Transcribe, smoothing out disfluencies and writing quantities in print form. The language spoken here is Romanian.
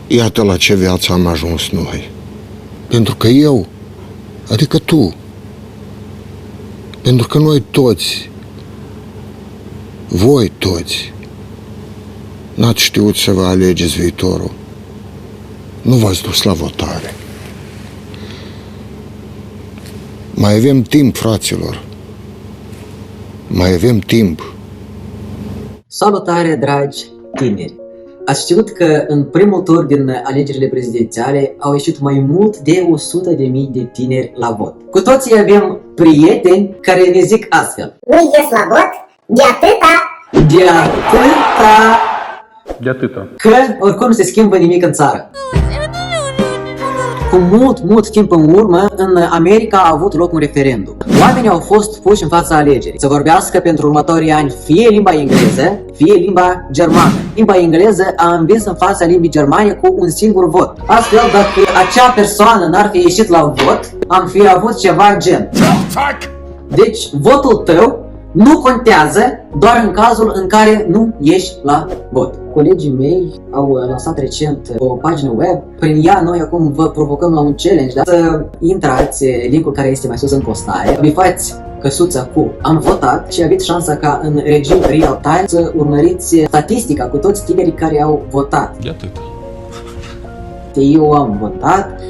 Iată la ce viață am ajuns noi. Pentru că eu, adică tu, pentru că noi toți, voi toți, n-ați știut să vă alegeți viitorul. Nu v-ați dus la votare. Mai avem timp, fraților. Mai avem timp. Salutare, dragi tineri! Ați știut că în primul tur din alegerile prezidențiale au ieșit mai mult de 100.000 de tineri la vot. Cu toții avem prieteni care ne zic astfel: nu ies la vot de atâta că oricum nu se schimbă nimic în țară. Cu mult timp în urmă, în America a avut loc un referendum. Oamenii au fost puși în fața alegerii să vorbească pentru următorii ani fie limba engleză, fie limba germană. Limba engleză a învins în fața limbii germane cu un singur vot. Astfel, dacă acea persoană n-ar fi ieșit la vot, am fi avut ceva gen: deci, votul tău nu contează doar în cazul în care nu ieși la vot. Colegii mei au lansat recent o pagină web. Prin ea noi acum vă provocăm la un challenge, da? Să intrați linkul care este mai sus în postare, bifați căsuța cu "am votat" și aveți șansa ca în regim real-time să urmăriți statistica cu toți tinerii care au votat. De atât. Eu am votat.